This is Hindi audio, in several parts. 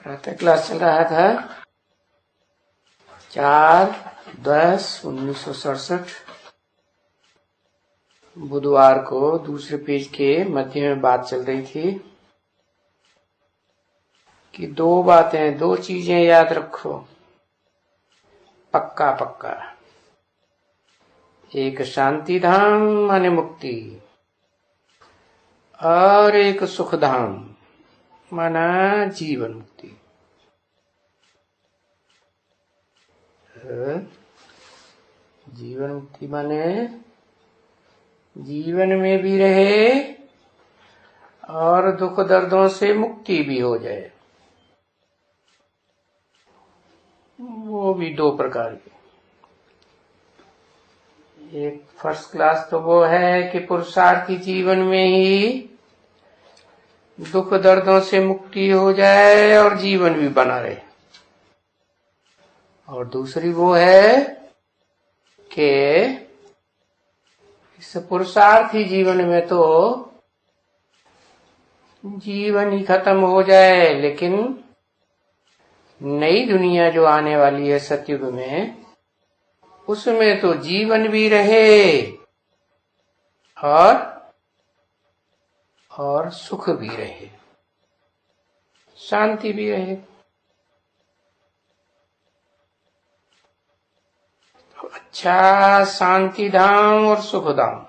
प्रातः क्लास चल रहा था 4/10/1967। बुधवार को दूसरे पेज के मध्य में बात चल रही थी कि दो चीजें याद रखो पक्का पक्का। एक शांति धाम माने मुक्ति और एक सुख धाम माना जीवन मुक्ति। जीवन मुक्ति माने जीवन में भी रहे और दुख दर्दों से मुक्ति भी हो जाए। वो भी दो प्रकार की। एक फर्स्ट क्लास तो वो है कि पुरुषार्थी जीवन में ही दुख दर्दों से मुक्ति हो जाए और जीवन भी बना रहे। और दूसरी वो है कि इस पुरुषार्थी जीवन में तो जीवन ही खत्म हो जाए, लेकिन नई दुनिया जो आने वाली है सतयुग में, उसमें तो जीवन भी रहे और सुख भी रहे, शांति भी रहे। तो अच्छा, शांति धाम और सुख धाम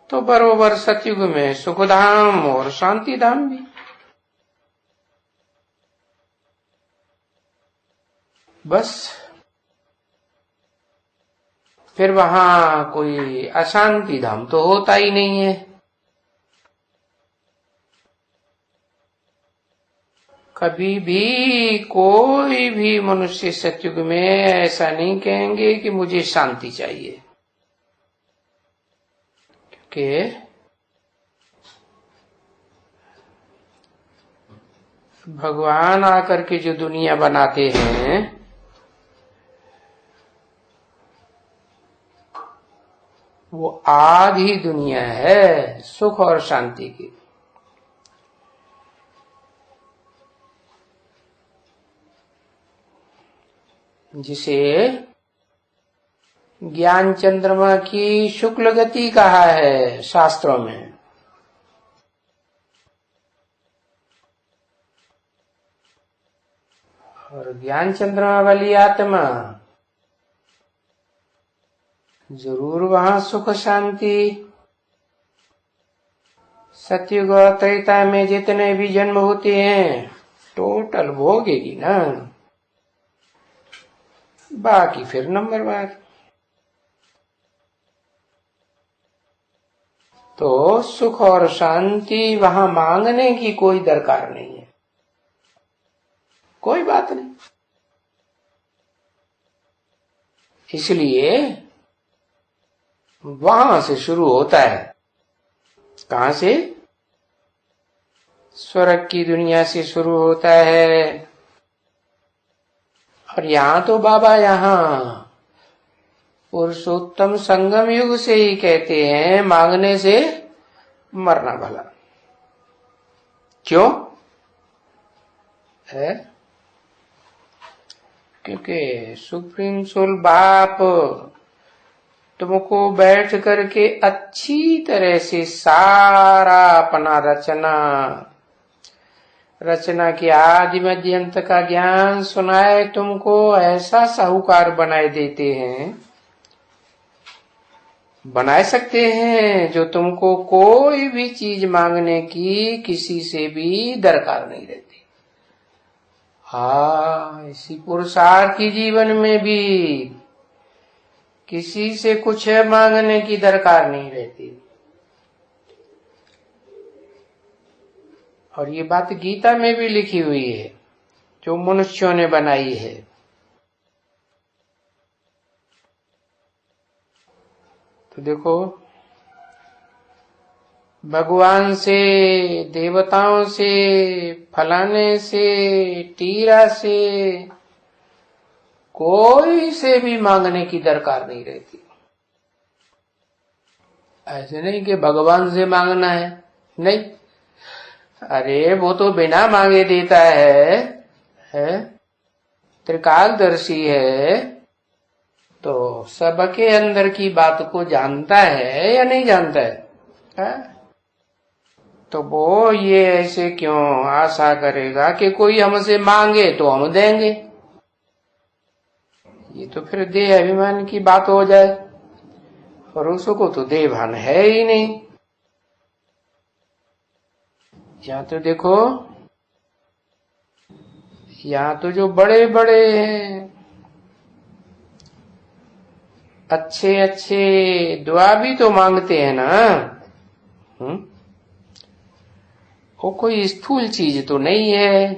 तो बरोबर सतयुग में सुख धाम और शांति धाम भी। बस फिर वहां कोई अशांति धाम तो होता ही नहीं है। कभी भी कोई भी मनुष्य सतयुग में ऐसा नहीं कहेंगे कि मुझे शांति चाहिए, क्योंकि भगवान आकर के जो दुनिया बनाते हैं वो आधी दुनिया है सुख और शांति की। जिसे ज्ञान चंद्रमा की शुक्ल गति कहा है शास्त्रों में। और ज्ञान चंद्रमा वाली आत्मा जरूर वहां सुख शांति सतयुग और त्रेता में जितने भी जन्म होते हैं टोटल भोगेगी ना। बाकी फिर नंबरवार। तो सुख और शांति वहां मांगने की कोई दरकार नहीं है, कोई बात नहीं। इसलिए वहां से शुरू होता है। कहां से? स्वर्ग की दुनिया से शुरू होता है। और यहाँ तो बाबा यहाँ पुरुषोत्तम संगम युग से ही कहते हैं मांगने से मरना भला। क्यों है? क्योंकि सुप्रीम सोल बाप तुमको बैठ करके अच्छी तरह से सारा अपना रचना के आदि मध्य अंत का ज्ञान सुनाए तुमको ऐसा साहूकार बनाए देते हैं, बनाए सकते हैं जो तुमको कोई भी चीज मांगने की किसी से भी दरकार नहीं रहती। हाँ, इसी पुरुषार्थी जीवन में भी किसी से कुछ मांगने की दरकार नहीं रहती। और ये बात गीता में भी लिखी हुई है जो मनुष्यों ने बनाई है। तो देखो, भगवान से, देवताओं से, फलाने से, टीरा से, कोई से भी मांगने की दरकार नहीं रहती। ऐसे नहीं कि भगवान से मांगना है, नहीं। अरे वो तो बिना मांगे देता है? त्रिकालदर्शी है, तो सबके अंदर की बात को जानता है या नहीं जानता है? तो वो ये ऐसे क्यों आशा करेगा कि कोई हमसे मांगे तो हम देंगे? ये तो फिर देह अभिमान की बात हो जाए, और उसको तो देह भान है ही नहीं। यहाँ तो देखो, यहाँ तो जो बड़े बड़े हैं, अच्छे अच्छे दुआ भी तो मांगते हैं ना। वो कोई स्थूल चीज तो नहीं है,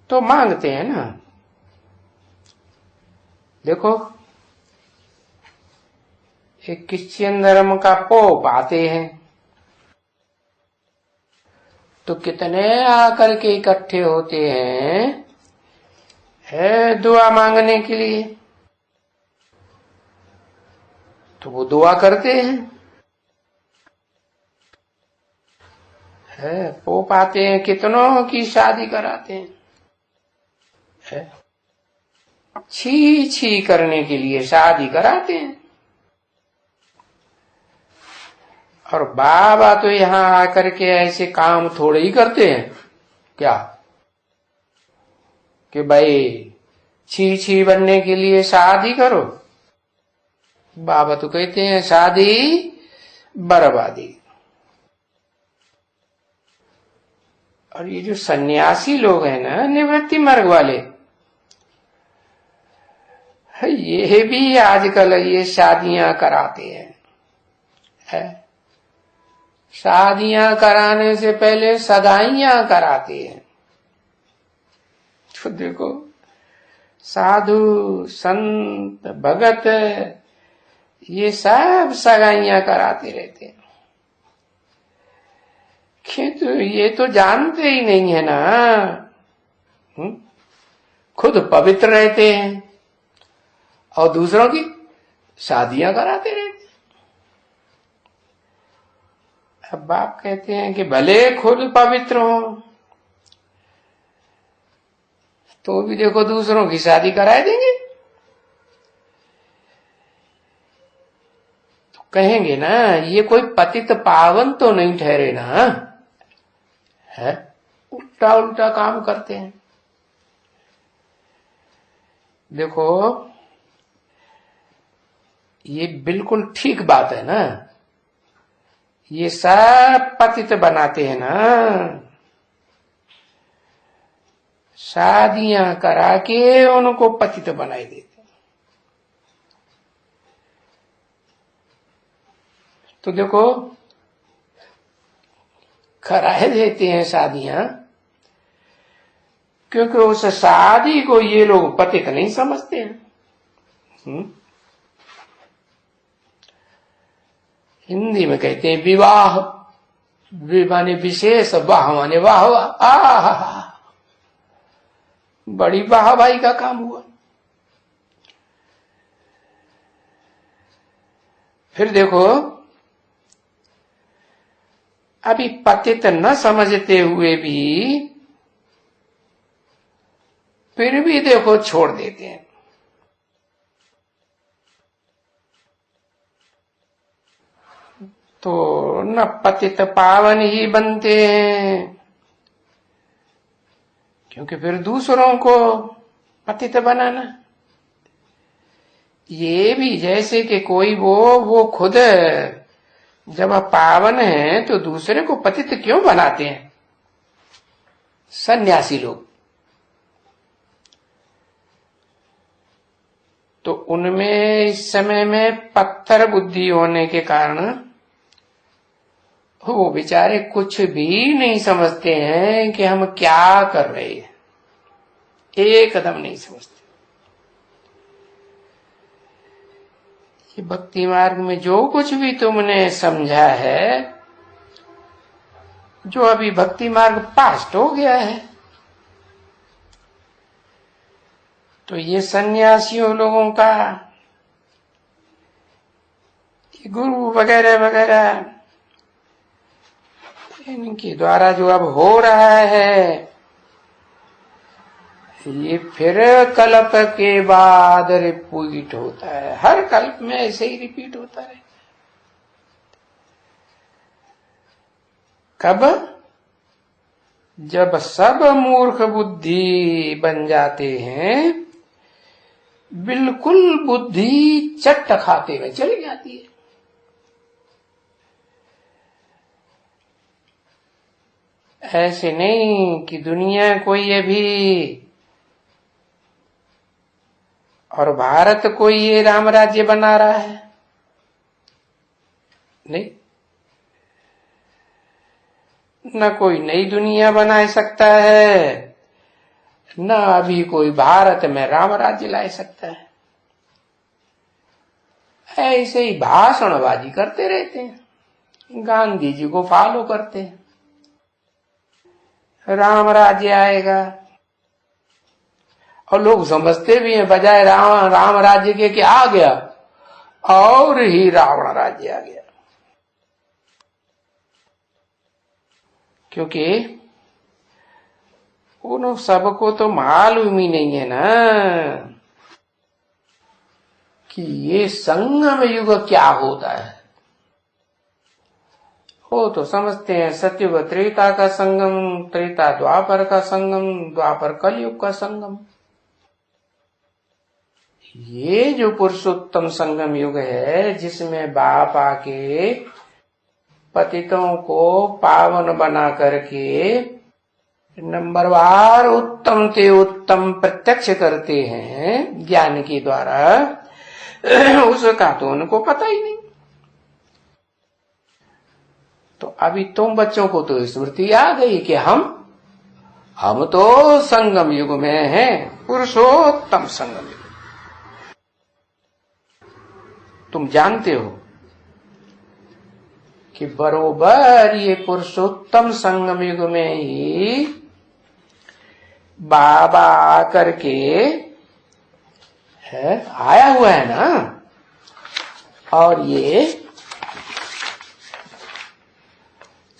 तो मांगते हैं ना। देखो, एक क्रिश्चियन धर्म का पोप आते हैं, तो कितने आकर के इकट्ठे होते हैं है दुआ मांगने के लिए। तो वो दुआ करते हैं, है पोप आते हैं, कितनों की शादी कराते हैं, है छी छी करने के लिए शादी कराते हैं। और बाबा तो यहाँ आकर के ऐसे काम थोड़े ही करते हैं क्या, कि भाई छी छी बनने के लिए शादी करो। बाबा तो कहते हैं शादी बर्बादी। और ये जो सन्यासी लोग हैं ना, निवृत्ति मार्ग वाले, ये भी आजकल ये शादियां कराते हैं, है? शादियां कराने से पहले सगाइयां कराते हैं। तो देखो, साधु संत भगत ये सब सगाइयां कराते रहते हैं, तो ये तो जानते ही नहीं है ना। खुद पवित्र रहते हैं और दूसरों की शादियां कराते रहते हैं। अब बाप कहते हैं कि भले खुद पवित्र हो, तो भी देखो दूसरों की शादी कराए देंगे। तो कहेंगे ना, ये कोई पतित पावन तो नहीं ठहरे ना, है? उल्टा उल्टा काम करते हैं। देखो, ये बिल्कुल ठीक बात है ना, ये सब पतित बनाते हैं ना, शादियां करा के उनको पतित बनाए देते। तो देखो, कराए देते हैं शादियां, क्योंकि उस शादी को ये लोग पतित नहीं समझते हैं। हिंदी में कहते हैं विवाह, माने विशेष, वाह माने वाह वाह, बड़ी वाहवाही का काम हुआ। फिर देखो, अभी पतित न समझते हुए भी फिर भी देखो छोड़ देते हैं। तो न पतित पावन ही बनते हैं, क्योंकि फिर दूसरों को पतित बनाना, ये भी जैसे कि कोई वो खुद जब पावन है तो दूसरे को पतित क्यों बनाते हैं? सन्यासी लोग तो उनमें इस समय में पत्थर बुद्धि होने के कारण वो बेचारे कुछ भी नहीं समझते हैं कि हम क्या कर रहे हैं, एकदम नहीं समझते। ये भक्ति मार्ग में जो कुछ भी तुमने समझा है, जो अभी भक्ति मार्ग पास्ट हो गया है, तो ये सन्यासियों लोगों का, गुरु वगैरह वगैरह, इनके द्वारा जो अब हो रहा है, ये फिर कल्प के बाद रिपीट होता है। हर कल्प में ऐसे ही रिपीट होता है। कब? जब सब मूर्ख बुद्धि बन जाते हैं, बिल्कुल बुद्धि चट खाते में चली जाती है। ऐसे नहीं कि दुनिया कोई अभी और भारत कोई ये राम राज्य बना रहा है, नहीं। न कोई नई दुनिया बना सकता है, न अभी कोई भारत में राम राज्य ला सकता है। ऐसे ही भाषणबाजी करते रहते हैं, गांधी जी को फॉलो करते हैं। राम राज्य आएगा, और लोग समझते भी हैं बजाय राम राज्य के कि आ गया, और ही रावण राज्य आ गया। क्योंकि उन सबको तो मालूम ही नहीं है ना कि ये संगम युग क्या होता है। वो तो समझते हैं सतयुग त्रेता का संगम, त्रेता द्वापर का संगम, द्वापर कलयुग का संगम। ये जो पुरुषोत्तम संगम युग है, जिसमें बाप आके पतितों को पावन बना करके नंबरवार उत्तम ते उत्तम प्रत्यक्ष करते हैं ज्ञान के द्वारा, उसका तो उनको पता ही नहीं। तो अभी तुम बच्चों को तो स्मृति आ गई कि हम तो संगम युग में हैं, पुरुषोत्तम संगम युग। तुम जानते हो कि बरोबर ये पुरुषोत्तम संगम युग में ही बाबा आकर के आया हुआ है ना, और ये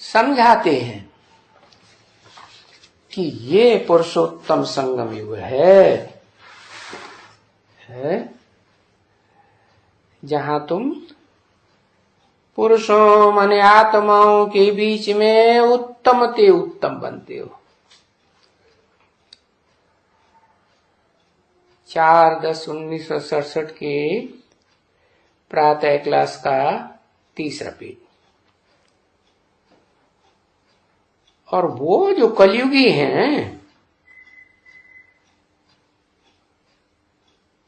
समझाते हैं कि ये पुरुषोत्तम संगम युग है जहां तुम पुरुषों माने आत्माओं के बीच में उत्तम ते उत्तम बनते हो। 4/10/1967 के प्रातः क्लास का 3रा पेज। और वो जो कलयुगी हैं,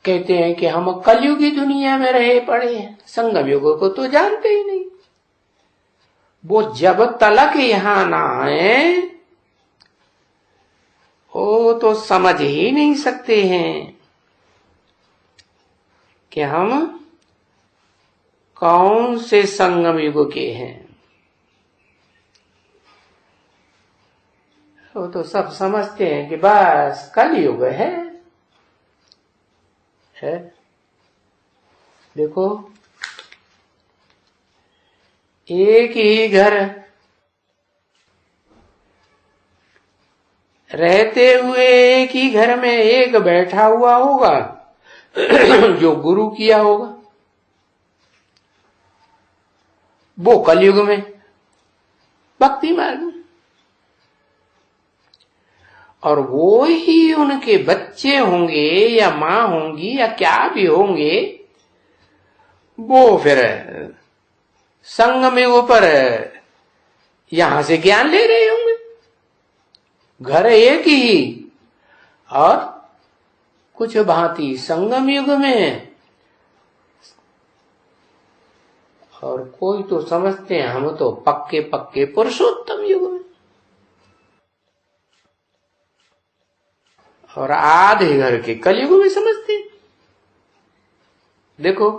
कहते हैं कि हम कलयुगी दुनिया में रहे पड़े हैं, संगम युग को तो जानते ही नहीं। वो जब तलक यहां ना आए, वो तो समझ ही नहीं सकते हैं कि हम कौन से संगम युग के हैं। वो तो सब समझते हैं कि बस कलयुग है। देखो, एक ही घर रहते हुए, एक ही घर में एक बैठा हुआ होगा जो गुरु किया होगा, वो कलयुग में भक्ति मार्ग में, और वो ही उनके बच्चे होंगे या मां होंगी या क्या भी होंगे, वो फिर संगम युग पर यहां से ज्ञान ले रहे होंगे। घर एक ही, और कुछ भांति संगम युग में, और कोई तो समझते हैं हम तो पक्के पक्के पुरुषोत्तम युग में, और आधे घर के कलयुग में समझते हैं। देखो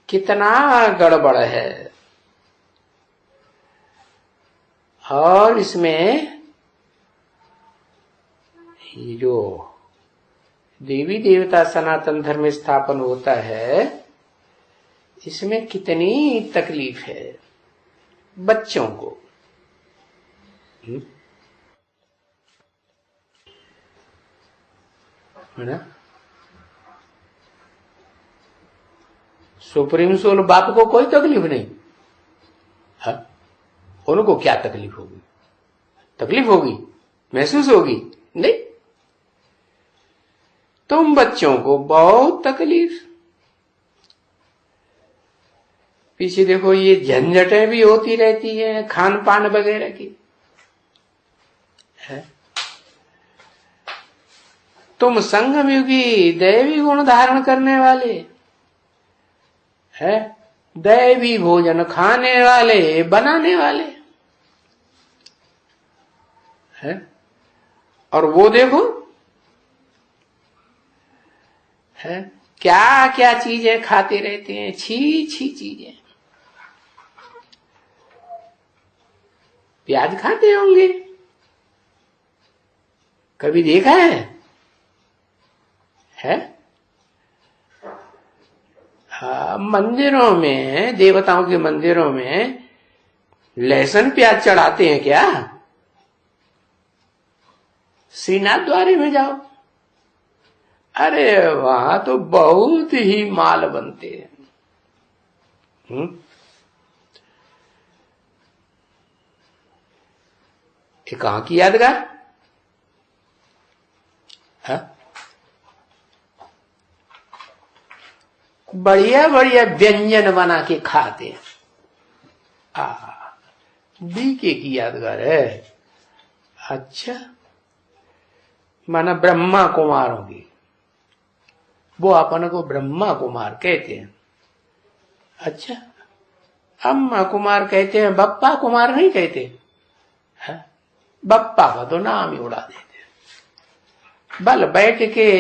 कितना गड़बड़ है। और इसमें ये जो देवी देवता सनातन धर्म स्थापन होता है, इसमें कितनी तकलीफ है। बच्चों को। है ना? सुप्रीम सोल बाप को कोई तकलीफ नहीं है। उनको क्या तकलीफ होगी? तकलीफ होगी, महसूस होगी? नहीं। तुम बच्चों को बहुत तकलीफ। पीछे देखो, ये झंझटें भी होती रहती है खान पान वगैरह की है। तुम संगम युगी दैवी गुण धारण करने वाले है, दैवी भोजन खाने वाले, बनाने वाले है। और वो देखो है, क्या क्या चीजें खाते रहते हैं, छी छी चीजें। प्याज खाते होंगे, कभी देखा है? हाँ, मंदिरों में, देवताओं के मंदिरों में लहसुन प्याज चढ़ाते हैं क्या? श्रीनाथ द्वारे में जाओ, अरे वहां तो बहुत ही माल बनते हैं। ये कहां की यादगार है? बढ़िया बढ़िया व्यंजन बना के खाते हैं। बीके की यादगार है। अच्छा, माना ब्रह्मा कुमारों की, वो अपन को ब्रह्मा कुमार कहते हैं। अच्छा, अम्मा कुमार कहते हैं, बप्पा कुमार नहीं कहते है? बप्पा का तो नाम ही उड़ा देते हैं। बल बैठ के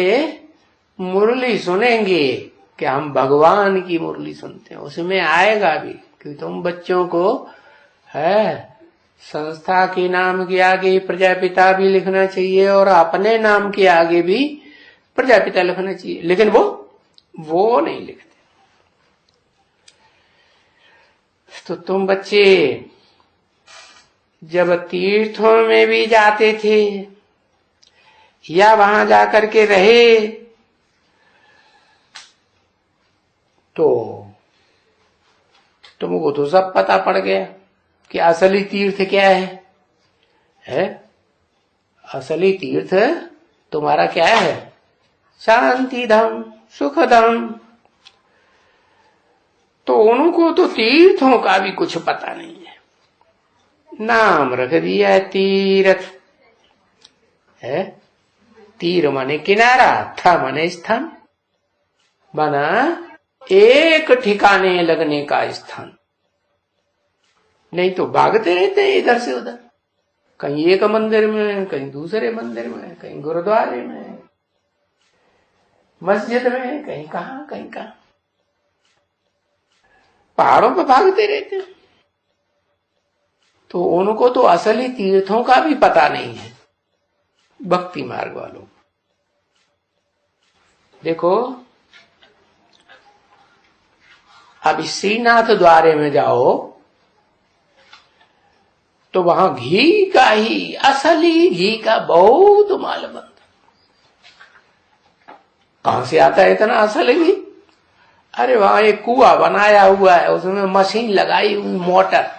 मुरली सुनेंगे कि हम भगवान की मुरली सुनते हैं, उसमें आएगा भी कि तुम बच्चों को है संस्था के नाम के आगे प्रजापिता भी लिखना चाहिए और अपने नाम के आगे भी प्रजापिता लिखना चाहिए, लेकिन वो नहीं लिखते। तो तुम बच्चे जब तीर्थों में भी जाते थे या वहां जाकर के रहे तो तुमको तो सब पता पड़ गया कि असली तीर्थ क्या है? असली तीर्थ तुम्हारा क्या है? शांति धाम, सुख धाम। तो उनको तो तीर्थों का भी कुछ पता नहीं है, नाम रख दिया तीर्थ है। तीर माने किनारा, था माने स्थान, माना एक ठिकाने लगने का स्थान। नहीं तो भागते रहते हैं इधर से उधर, कहीं एक मंदिर में, कहीं दूसरे मंदिर में, कहीं गुरुद्वारे में, मस्जिद में, कहीं कहां कहीं कहां, पहाड़ों पर भागते रहते हैं। तो उनको तो असली तीर्थों का भी पता नहीं है, भक्ति मार्ग वालों। देखो, अब श्रीनाथ द्वारे में जाओ तो वहां घी का ही, असली घी का बहुत माल बनता। कहां से आता है इतना असली घी? अरे वहां एक कुआं बनाया हुआ है, उसमें मशीन लगाई हुई, मोटर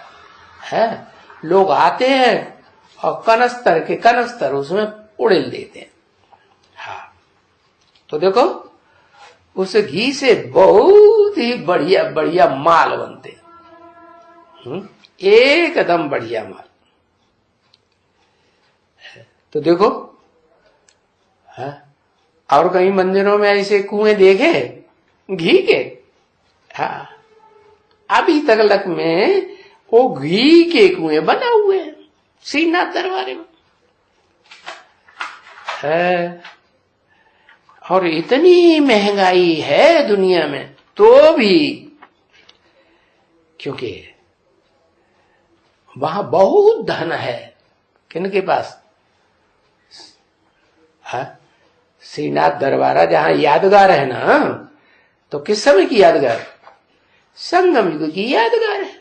है, लोग आते हैं और कनस्तर के कनस्तर उसमें उड़ेल देते हैं। हाँ, तो देखो उस घी से बहुत ही बढ़िया बढ़िया माल बनते हैं, एकदम बढ़िया माल। तो देखो है, और कहीं मंदिरों में ऐसे कुएं देखे घी के? हाँ, अभी तक लक में वो घी के कुएं बना हुए हैं श्रीनाथ दरबार में है। और इतनी महंगाई है दुनिया में तो भी, क्योंकि वहां बहुत धन है। किनके पास? श्रीनाथ दरबारा जहां यादगार है ना, तो किस समय की यादगार? संगम युग की यादगार है।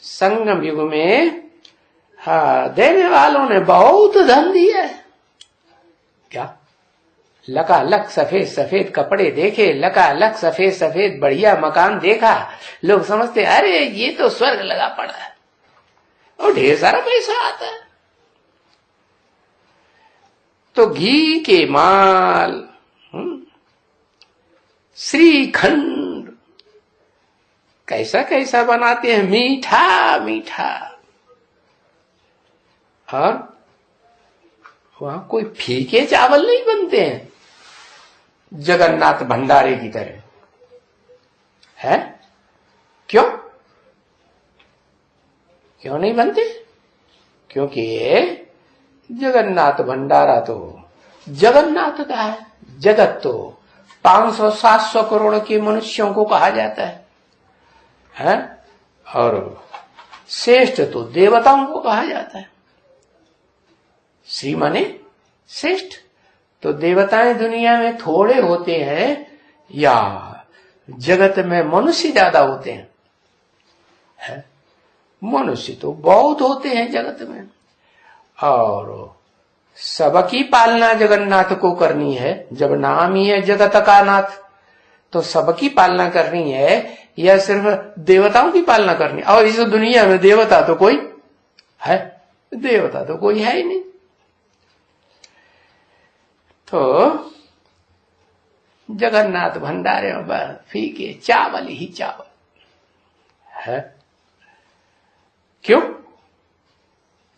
संगम युग में हाँ देने वालों ने बहुत धन दिया है। क्या लकालक सफेद सफेद कपड़े देखे, लकालक सफेद सफेद बढ़िया मकान देखा, लोग समझते अरे ये तो स्वर्ग लगा पड़ा है और ढेर सारा पैसा आता है। तो घी के माल, श्रीखंड कैसा कैसा बनाते हैं, मीठा मीठा। और वहां कोई फीके चावल नहीं बनते हैं जगन्नाथ भंडारे की तरह, है? क्यों क्यों नहीं बनते? क्योंकि जगन्नाथ भंडारा तो जगन्नाथ का है। जगत तो 500-700 करोड़ के मनुष्यों को कहा जाता है? और श्रेष्ठ तो देवताओं को कहा जाता है। श्री माने श्रेष्ठ। तो देवताएं दुनिया में थोड़े होते हैं या जगत में मनुष्य ज्यादा होते हैं? है? मनुष्य तो बहुत होते हैं जगत में। और सबकी पालना जगन्नाथ को करनी है। जब नाम ही है जगत का नाथ, तो सबकी पालना करनी है या सिर्फ देवताओं की पालना करनी? और इस दुनिया में देवता तो कोई है? देवता तो कोई है ही नहीं। तो जगन्नाथ भंडारे में फीके चावल ही चावल है। क्यों?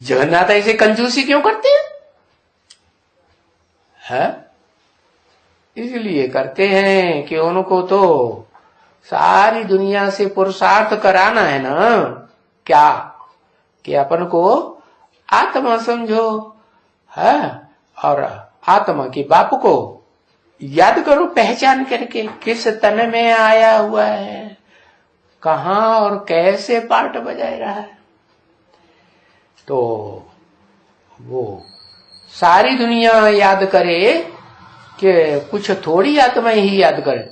जगन्नाथ ऐसे कंजूसी क्यों करते हैं? है? इसलिए करते हैं कि उनको तो सारी दुनिया से पुरुषार्थ कराना है ना। क्या कि अपन को आत्मा समझो, है? और आत्मा के बाप को याद करो, पहचान करके किस तन में आया हुआ है, कहां और कैसे पार्ट बजाए रहा है। तो वो सारी दुनिया याद करे कि कुछ थोड़ी आत्मा ही याद करे,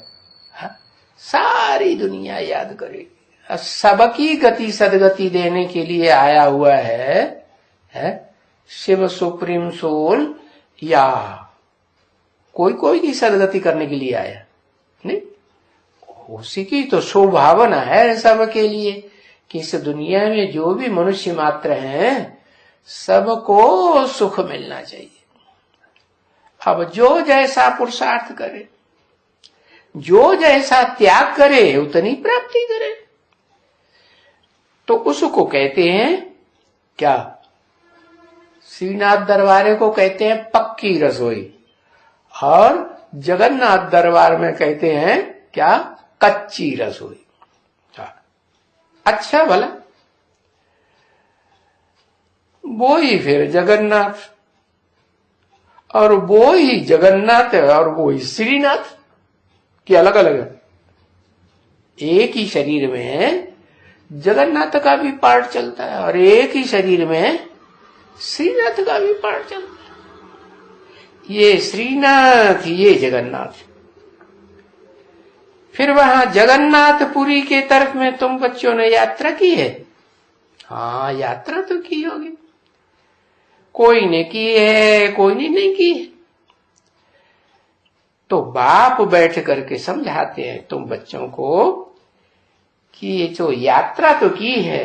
सारी दुनिया याद करे। सबकी गति सदगति देने के लिए आया हुआ है शिव सुप्रीम सोल, या कोई कोई की सदगति करने के लिए आया नहीं? उसी की तो स्वभावना है सबके लिए कि इस दुनिया में जो भी मनुष्य मात्र हैं सबको सुख मिलना चाहिए। अब जो जैसा पुरुषार्थ करे, जो जैसा त्याग करे, उतनी प्राप्ति करे। तो उसको कहते हैं क्या? श्रीनाथ दरबारे को कहते हैं पक्की रसोई, और जगन्नाथ दरबार में कहते हैं क्या? कच्ची रसोई। अच्छा भला, वो ही फिर जगन्नाथ, और वो ही जगन्नाथ और वो ही श्रीनाथ की अलग अलग है। एक ही शरीर में जगन्नाथ का भी पार्ट चलता है और एक ही शरीर में श्रीनाथ का भी पार्ट चलता है। ये श्रीनाथ, ये जगन्नाथ। फिर वहां जगन्नाथपुरी के तरफ में तुम बच्चों ने यात्रा की है? हाँ, यात्रा तो की होगी। कोई ने की है, कोई ने नहीं की है। तो बाप बैठ करके समझाते हैं तुम बच्चों को कि ये जो यात्रा तो की है,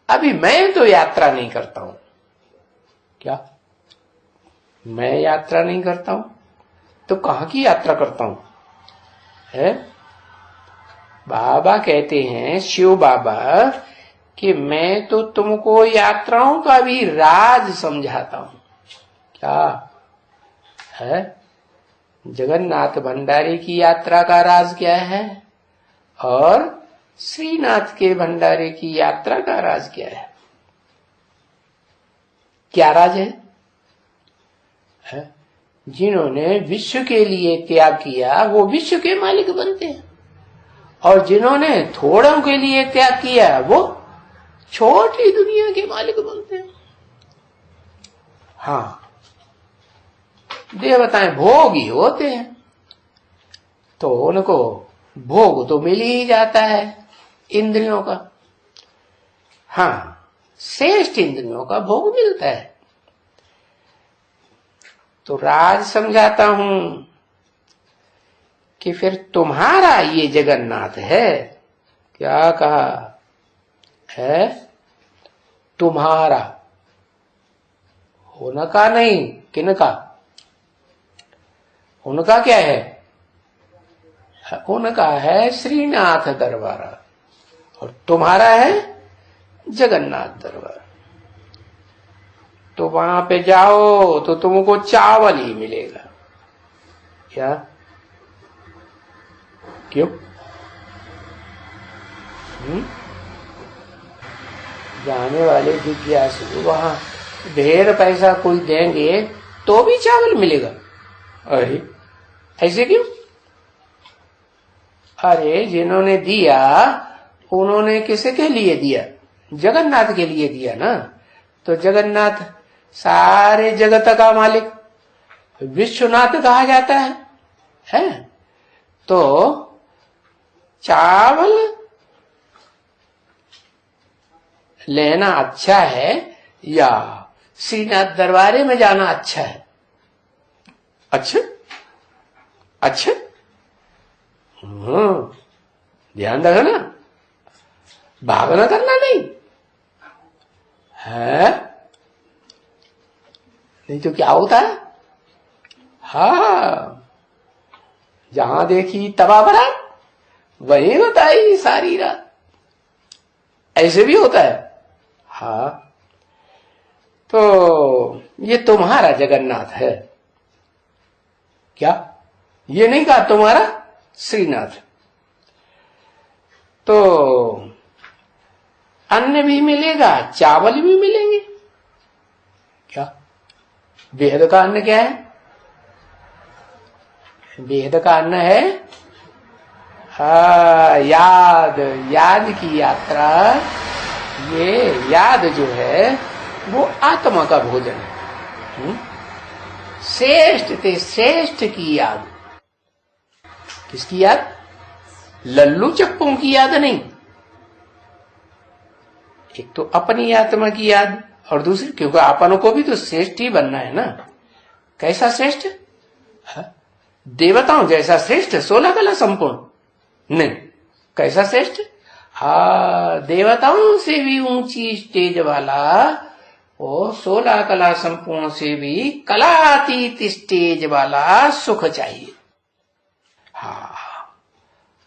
अभी मैं तो यात्रा नहीं करता हूं। क्या? मैं यात्रा नहीं करता हूं तो कहां की यात्रा करता हूं? है? बाबा कहते हैं, शिव बाबा, कि मैं तो तुमको यात्राओं का भी राज समझाता हूं। क्या है? जगन्नाथ भंडारी की यात्रा का राज क्या है और श्रीनाथ के भंडारे की यात्रा का राज क्या है? क्या राज है? जिन्होंने विश्व के लिए त्याग किया वो विश्व के मालिक बनते हैं, और जिन्होंने थोड़ों के लिए त्याग किया वो छोटी दुनिया के मालिक बनते हैं। हाँ, देवताएं भोगी होते हैं तो उनको भोग तो मिल ही जाता है, इंद्रियों का, हाँ श्रेष्ठ इंद्रियों का भोग मिलता है। तो राज समझाता हूं कि फिर तुम्हारा ये जगन्नाथ है, क्या कहा है, तुम्हारा, उनका नहीं, किनका, उनका क्या है, उनका है श्रीनाथ दरबारा, और तुम्हारा है जगन्नाथ दरबार। तो वहां पे जाओ तो तुमको चावल ही मिलेगा। क्या, क्यों? जाने वाले जिज्ञासु वहां ढेर पैसा कोई देंगे तो भी चावल मिलेगा। अरे ऐसे क्यों? अरे जिन्होंने दिया उन्होंने किसके लिए दिया, जगन्नाथ के लिए दिया ना। तो जगन्नाथ सारे जगत का मालिक विश्वनाथ कहा जाता है? तो चावल लेना अच्छा है या श्रीनाथ दरबारे में जाना अच्छा है? अच्छा अच्छा, ध्यान रखना, भागना करना नहीं है, नहीं तो क्या होता है, हाँ जहां देखी तबाह बरात वही होता है सारी रात, ऐसे भी होता है। हाँ तो ये तुम्हारा जगन्नाथ है, क्या ये नहीं कहा तुम्हारा श्रीनाथ। तो अन्न भी मिलेगा, चावल भी मिलेंगे। क्या वेद का अन्न क्या है? वेद का अन्न है याद, याद की यात्रा। ये याद जो है वो आत्मा का भोजन है। श्रेष्ठ ते श्रेष्ठ की याद। किसकी याद? लल्लू चप्पों की याद नहीं। एक तो अपनी आत्मा की याद और दूसरी, क्योंकि अपन को भी तो श्रेष्ठ ही बनना है ना। कैसा श्रेष्ठ? देवताओं जैसा श्रेष्ठ, 16 कला संपूर्ण नहीं। कैसा श्रेष्ठ? देवताओं से भी ऊंची स्टेज वाला, वो 16 कला संपूर्ण से भी कलातीत स्टेज वाला सुख चाहिए।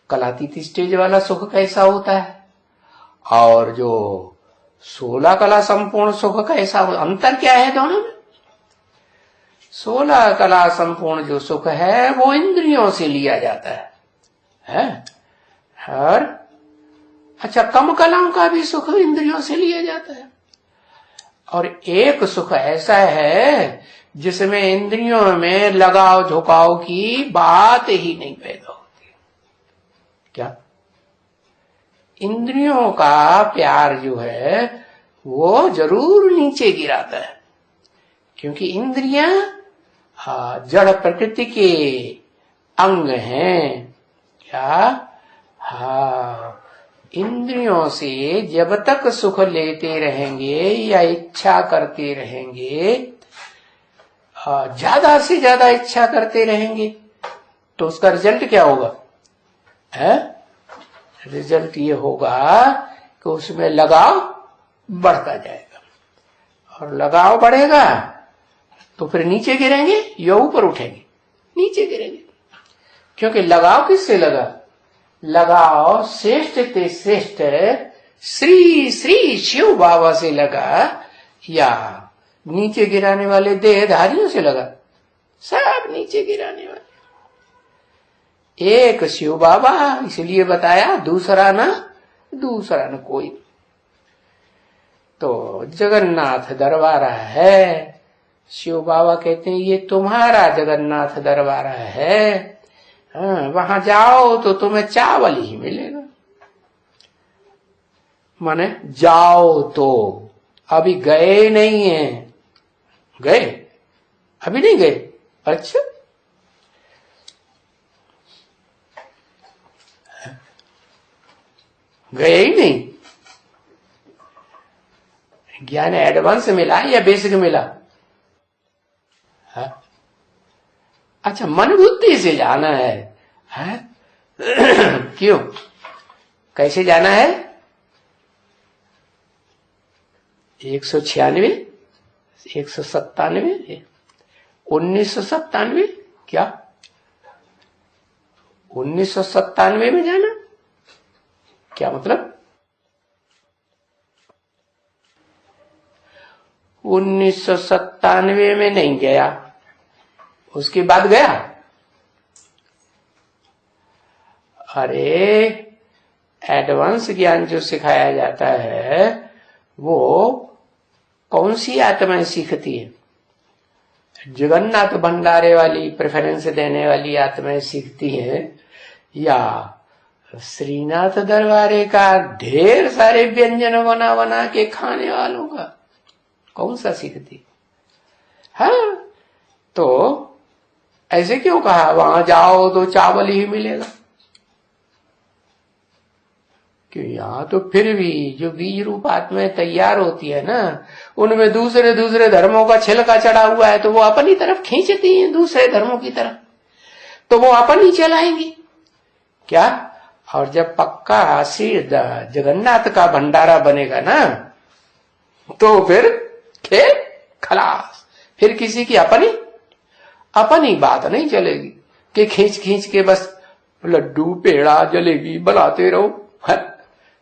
कलातीत स्टेज वाला सुख कैसा होता है और जो 16 कला संपूर्ण सुख कैसा होता, अंतर क्या है दोनों में? 16 कला संपूर्ण जो सुख है वो इंद्रियों से लिया जाता है? और अच्छा, कम कलाओं का भी सुख इंद्रियों से लिया जाता है। और एक सुख ऐसा है जिसमें इंद्रियों में लगाव झुकाव की बात ही नहीं पैदा होती। क्या? इंद्रियों का प्यार जो है वो जरूर नीचे गिराता है, क्योंकि इंद्रियां जड़ प्रकृति के अंग हैं। क्या? इंद्रियों से जब तक सुख लेते रहेंगे या इच्छा करते रहेंगे, ज्यादा से ज्यादा इच्छा करते रहेंगे, तो उसका रिजल्ट क्या होगा? रिजल्ट ये होगा कि उसमें लगाव बढ़ता जाएगा, और लगाव बढ़ेगा तो फिर नीचे गिरेंगे या ऊपर उठेंगे? नीचे गिरेंगे। क्योंकि लगाव किससे लगा? लगाव श्रेष्ठ ते श्रेष्ठ श्री श्री शिव बाबा से लगा, या नीचे गिराने वाले देहधारियों से लगा? सब नीचे गिराने वाले। एक शिव बाबा, इसलिए बताया, दूसरा न कोई। तो जगन्नाथ दरबारा है। शिव बाबा कहते हैं ये तुम्हारा जगन्नाथ दरबारा है। वहां जाओ तो तुम्हें चावल ही मिलेगा। माने जाओ तो, अभी गए नहीं है। गए? अभी नहीं गए? अच्छा, गए ही नहीं। ज्ञान एडवांस मिला या बेसिक मिला? है? अच्छा, मन बुद्धि से जाना है? क्यों, कैसे जाना है? 196, 197, 1997, क्या 1997 में जाना? क्या मतलब? 1997 में नहीं गया, उसके बाद गया। अरे एडवांस ज्ञान जो सिखाया जाता है वो कौन सी आत्माएं सीखती है? जगन्नाथ भंडारे वाली प्रेफरेंस देने वाली आत्माएं सीखती है, या श्रीनाथ दरबारे का ढेर सारे व्यंजन बना बना के खाने वालों का? कौन सा सीखती? हाँ, तो ऐसे क्यों कहा वहां जाओ तो चावल ही मिलेगा? क्यों, यहां तो फिर भी जो बीज रूप आत्माएं तैयार होती है ना, उनमें दूसरे दूसरे धर्मों का छिलका चढ़ा हुआ है, तो वो अपनी तरफ खींचती हैं दूसरे धर्मों की तरफ, तो वो अपन ही चलाएंगी क्या? और जब पक्का श्री जगन्नाथ का भंडारा बनेगा ना, तो फिर खेल खलास। फिर किसी की अपनी बात नहीं चलेगी कि खींच खींच के बस लड्डू पेड़ा जलेबी बनाते रहो।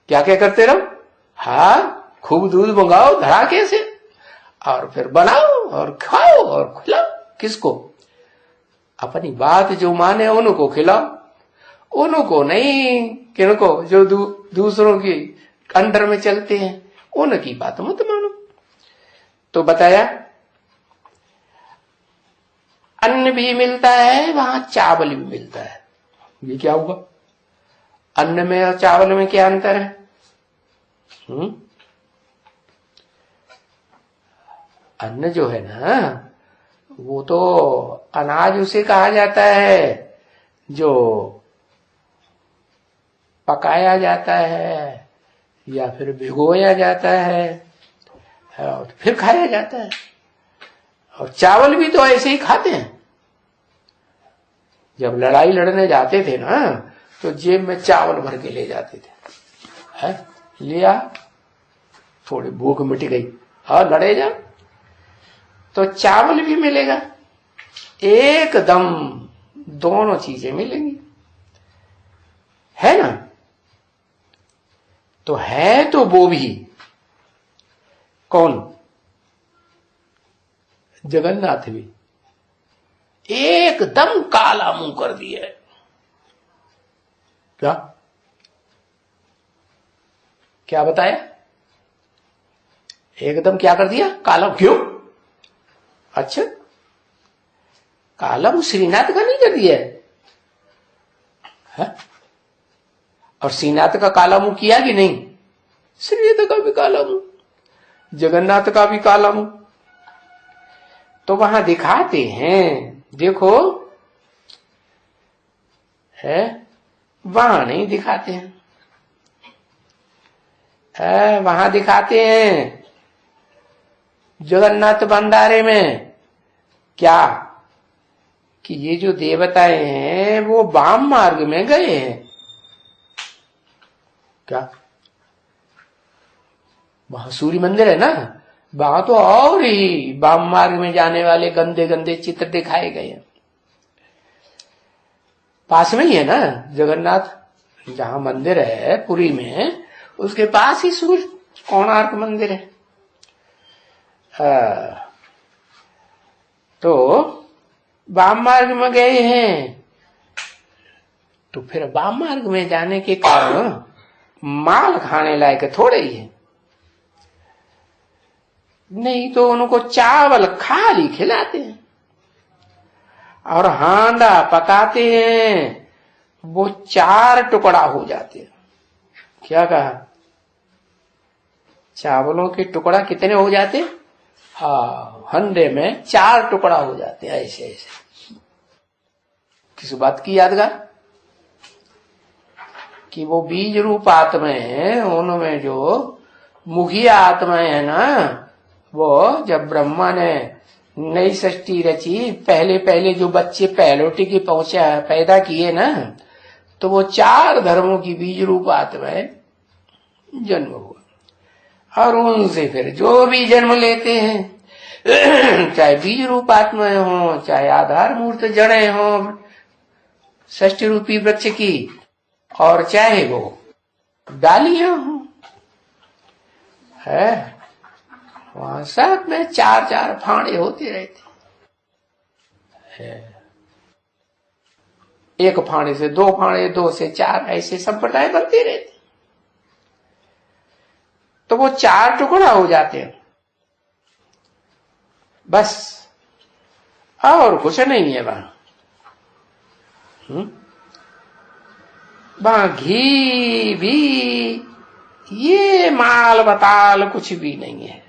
क्या क्या करते रहो? हाँ, खूब दूध मंगाओ धड़ाके से, और फिर बनाओ और खाओ और खिलाओ। किसको? अपनी बात जो माने उनको खिलाओ, उनको नहीं, किनको जो दूसरों की अंडर में चलते हैं उनकी बात मत मानो। तो बताया अन्न भी मिलता है, वहां चावल भी मिलता है। ये क्या हुआ? अन्न में और चावल में क्या अंतर है? अन्न जो है ना, वो तो अनाज उसे कहा जाता है जो पकाया जाता है या फिर भिगोया जाता है और फिर खाया जाता है। और चावल भी तो ऐसे ही खाते हैं। जब लड़ाई लड़ने जाते थे ना, तो जेब में चावल भर के ले जाते थे। है? लिया, थोड़ी भूख मिट गई और लड़े जा, तो चावल भी मिलेगा, एकदम दोनों चीजें मिलेंगी, है ना? तो है तो वो भी कौन? जगन्नाथ भी एकदम काला मुंह कर दिया है। क्या क्या बताया? एकदम क्या कर दिया? काला। क्यों? अच्छा, काला मुंह श्रीनाथ का नहीं कर दिया है? और श्रीनाथ का काला मुंह किया कि नहीं? श्रीनाथ का भी काला मुंह, जगन्नाथ का भी काला मुंह। तो वहां दिखाते हैं, देखो, है, वहां नहीं दिखाते हैं। वहां दिखाते हैं जगन्नाथ भंडारे में क्या, कि ये जो देवताएं हैं वो वाम मार्ग में गए हैं। क्या? वहां सूर्य मंदिर है ना, वहां तो और ही वाम मार्ग में जाने वाले गंदे गंदे चित्र दिखाए गए हैं। पास में ही है ना जगन्नाथ, जहां मंदिर है पुरी में, उसके पास ही सूर्य कोणार्क मंदिर है। तो वाम मार्ग में गए हैं, तो फिर वाम मार्ग में जाने के कारण माल खाने लायक थोड़े ही है। नहीं तो उनको चावल खाली खिलाते हैं और हांडा पकाते हैं, वो 4 टुकड़ा हो जाते हैं। क्या कहा? चावलों के टुकड़ा कितने हो जाते? हाँ, हंडे में 4 टुकड़ा हो जाते हैं, ऐसे ऐसे। किस बात की यादगार? कि वो बीज रूप आत्माएं हैं, उनमें जो मुखिया आत्माएं है ना, वो जब ब्रह्मा ने नई सृष्टि रची, पहले पहले जो बच्चे पहलोटी के पहुंचा पैदा किए ना, तो वो 4 धर्मों की बीज रूप आत्माएं जन्म हुआ। और उनसे फिर जो भी जन्म लेते हैं, चाहे बीज रूप आत्माएं हो, चाहे आधार मूर्त जड़ें हो षष्ठी रूपी वृक्ष की, और चाहे वो डालियां हो, है वहां साथ में 4-4 फाड़े होते रहते हैं। 1 फाड़े से 2 फाड़े, 2 से 4, ऐसे संप्रदाय बनते रहते। तो वो 4 टुकड़ा हो जाते हैं बस, और कुछ नहीं है वहां। वहां घी भी, ये माल बताल कुछ भी नहीं है।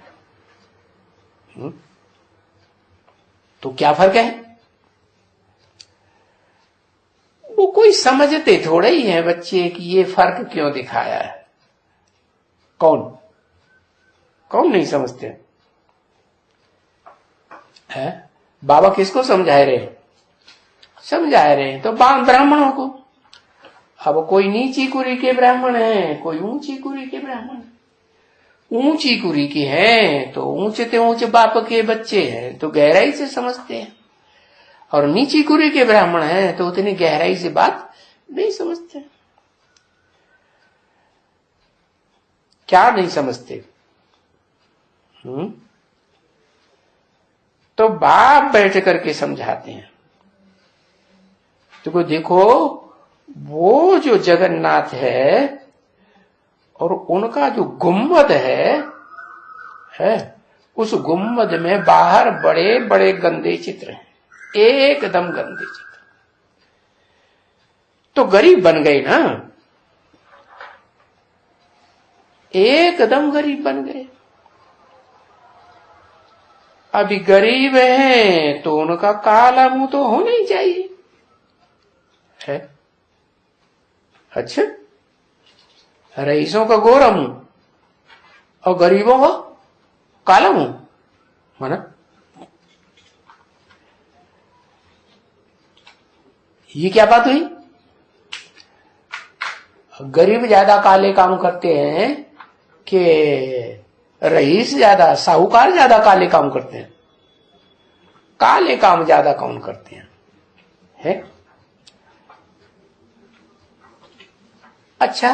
तो क्या फर्क है? वो कोई समझते थोड़े ही है बच्चे कि ये फर्क क्यों दिखाया है। कौन नहीं समझते है? बाबा किसको समझा रहे हैं? तो ब्राह्मणों को। अब कोई नीची कुरी के ब्राह्मण है, कोई ऊंची कुरी के ब्राह्मण। ऊंची कुरी के हैं तो ऊंचे ऊंचे बाप के बच्चे हैं तो गहराई से समझते हैं, और नीची कुरी के ब्राह्मण हैं तो उतनी गहराई से बात नहीं समझते। क्या नहीं समझते? तो बाप बैठ करके समझाते हैं। तो देखो, वो जो जगन्नाथ है और उनका जो गुम्बद है, उस गुम्बद में बाहर बड़े बड़े गंदे चित्र हैं, एकदम गंदे चित्र। तो गरीब बन गए ना, एकदम गरीब बन गए। अभी गरीब हैं तो उनका काला मुंह तो होना ही चाहिए है। अच्छा, रईसों का गोरा मुंह और गरीबों का काला मुंह, माना ये क्या बात हुई? गरीब ज्यादा काले काम करते हैं कि रईस ज्यादा, साहूकार ज्यादा काले काम करते हैं? काले काम ज्यादा कौन करते हैं है? अच्छा,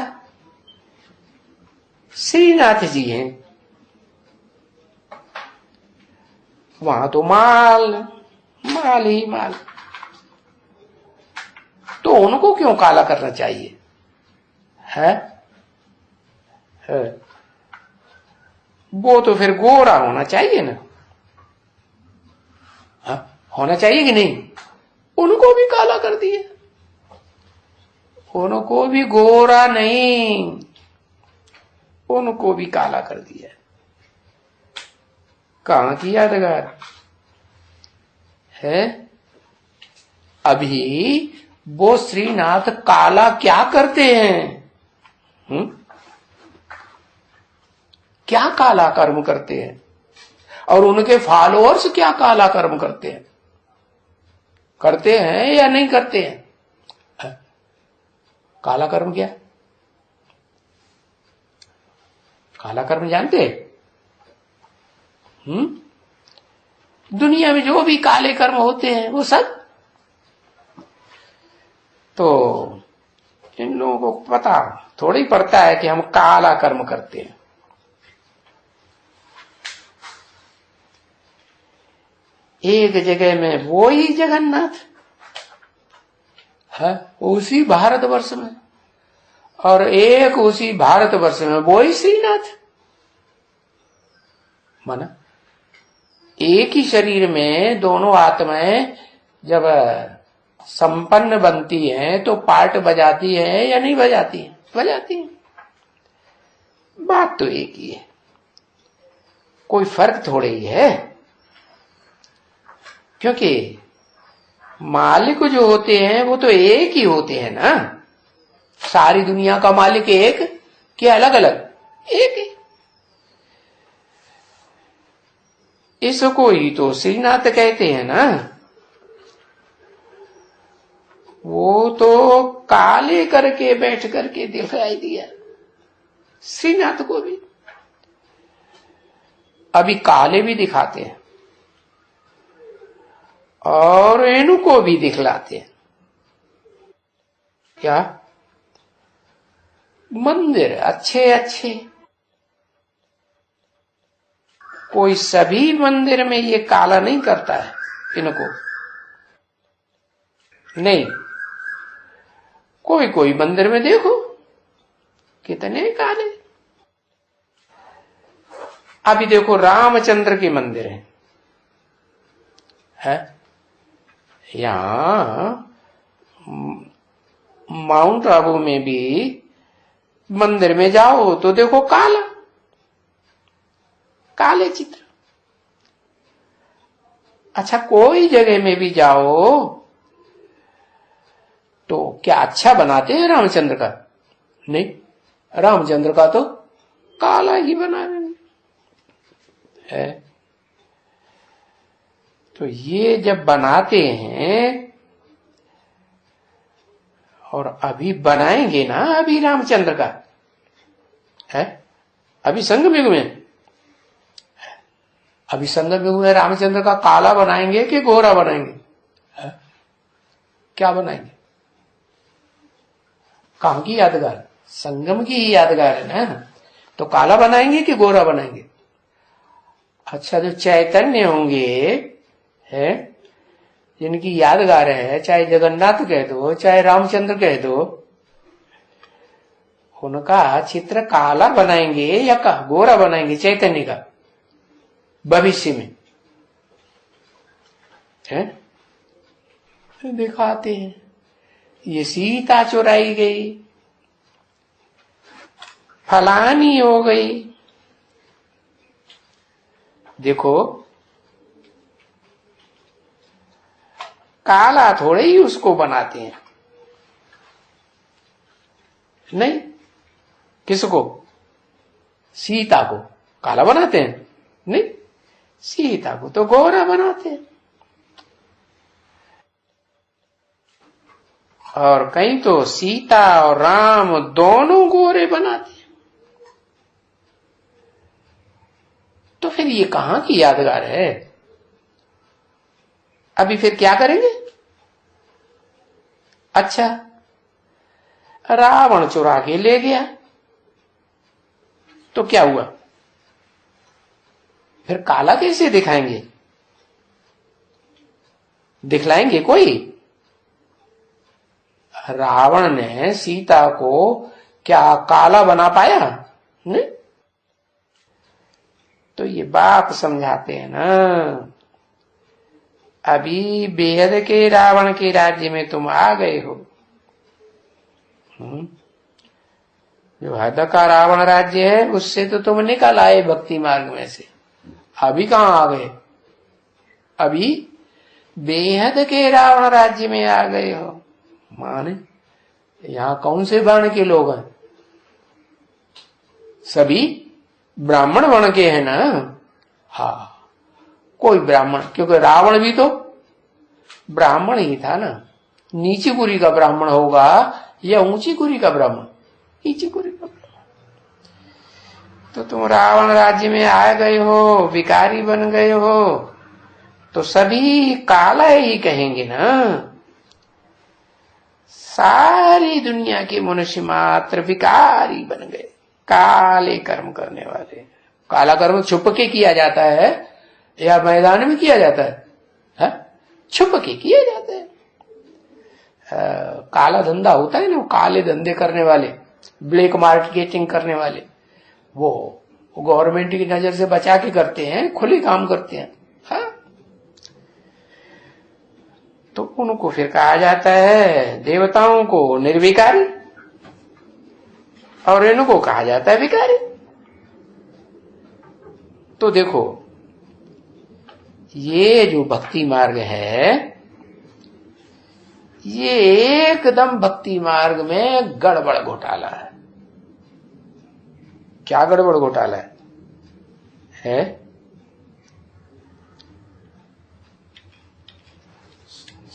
श्रीनाथ जी हैं, वहां तो माल ही माल, तो उनको क्यों काला करना चाहिए है? वो तो फिर गोरा होना चाहिए ना, होना चाहिए कि नहीं? उनको भी काला कर दिया, उनको भी गोरा नहीं, उनको भी काला कर दिया। कहां की यादगार है? अभी वो श्रीनाथ काला क्या करते हैं? क्या काला कर्म करते हैं? और उनके फॉलोअर्स क्या काला कर्म करते हैं? करते हैं या नहीं करते हैं? काला कर्म क्या? काला कर्म जानते हैं? दुनिया में जो भी काले कर्म होते हैं वो सब, तो इन लोगों को पता थोड़ी पड़ता है कि हम काला कर्म करते हैं। एक जगह में वो ही जगन्नाथ है, उसी भारतवर्ष में, और एक उसी भारतवर्ष में वो ही श्रीनाथ। माना एक ही शरीर में दोनों आत्माएं जब संपन्न बनती हैं तो पार्ट बजाती है या नहीं बजाती है? बजाती है। बात तो एक ही है, कोई फर्क थोड़े ही है, क्योंकि मालिक जो होते हैं वो तो एक ही होते हैं ना। सारी दुनिया का मालिक एक कि अलग अलग? एक है। इसको ही तो श्रीनाथ कहते हैं ना। वो तो काले करके बैठ करके दिखाई दिया श्रीनाथ को भी। अभी काले भी दिखाते हैं और इनको भी दिखलाते हैं। क्या मंदिर अच्छे अच्छे, कोई सभी मंदिर में ये काला नहीं करता है इनको, नहीं। कोई कोई मंदिर में देखो कितने काले। अभी देखो रामचंद्र के मंदिर है यहां माउंट आबू में भी मंदिर में जाओ तो देखो काला, काले चित्र। अच्छा कोई जगह में भी जाओ तो क्या अच्छा बनाते हैं रामचंद्र का? नहीं, रामचंद्र का तो काला ही बना है। तो ये जब बनाते हैं और अभी बनाएंगे ना, अभी रामचंद्र का है, अभी संगम युग में, अभी संगम युग में रामचंद्र का काला बनाएंगे कि गोरा बनाएंगे? है? क्या बनाएंगे? कहां की यादगार? संगम की ही यादगार है ना। तो काला बनाएंगे कि गोरा बनाएंगे? अच्छा जो चैतन्य होंगे है, जिनकी यादगार है, चाहे जगन्नाथ कह दो चाहे रामचंद्र कह दो, उनका चित्र काला बनाएंगे या गोरा बनाएंगे चैतन्य का भविष्य में? है दिखाते हैं ये सीता चुराई गई, फलानी हो गई। देखो काला थोड़े ही उसको बनाते हैं, नहीं। किसको? सीता को काला बनाते हैं? नहीं, सीता को तो गोरा बनाते हैं। और कहीं तो सीता और राम दोनों गोरे बनाते हैं। तो फिर ये कहां की यादगार है? अभी फिर क्या करेंगे? अच्छा रावण चुरा के ले गया तो क्या हुआ? फिर काला कैसे दिखाएंगे? दिखलाएंगे कोई? रावण ने सीता को क्या काला बना पाया? नहीं। तो ये बाप समझाते हैं ना, अभी बेहद के रावण के राज्य में तुम आ गए हो। जो हद का रावण राज्य है उससे तो तुम निकल आए भक्ति मार्ग में से, अभी कहां आ गए? अभी बेहद के रावण राज्य में आ गए हो। माने यहां कौन से वर्ण के लोग हैं? सभी ब्राह्मण वर्ण के हैं ना। हाँ, कोई ब्राह्मण, क्योंकि रावण भी तो ब्राह्मण ही था ना। नीची कुरी का ब्राह्मण होगा या ऊंची कुरी का ब्राह्मण? नीची कुरी का ब्राह्मण। तो तुम रावण राज्य में आ गए हो, विकारी बन गए हो, तो सभी काला ही कहेंगे ना। सारी दुनिया के मनुष्य मात्र विकारी बन गए, काले कर्म करने वाले। काला कर्म छुप के किया जाता है या मैदान में किया जाता है? छुप के किया जाता है। काला धंधा होता है ना, काले धंधे करने वाले, ब्लैक मार्केटिंग करने वाले, वो गवर्नमेंट की नजर से बचा के करते हैं, खुले काम करते हैं। हाँ? तो उनको फिर कहा जाता है, देवताओं को निर्विकारी और इनको कहा जाता है विकारी। तो देखो ये जो भक्ति मार्ग है ये एकदम भक्ति मार्ग में गड़बड़ घोटाला है। क्या गड़बड़ घोटाला है?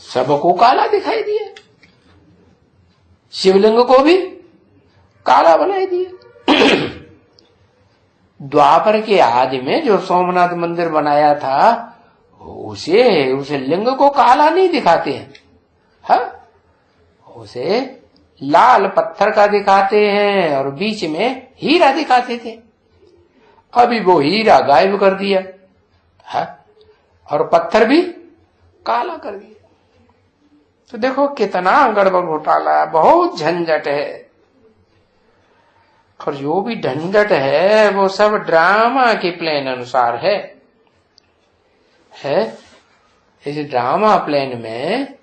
सबको काला दिखाई दिया, शिवलिंग को भी काला बनाई दिया। द्वापर के आदि में जो सोमनाथ मंदिर बनाया था उसे लिंग को काला नहीं दिखाते हैं, हाँ? उसे लाल पत्थर का दिखाते हैं और बीच में हीरा दिखाते थे। अभी वो हीरा गायब कर दिया, हाँ? और पत्थर भी काला कर दिया। तो देखो कितना गड़बड़ घोटाला है, बहुत झंझट है। और जो भी झंझट है वो सब ड्रामा के प्लान अनुसार है। इस ड्रामा प्लान में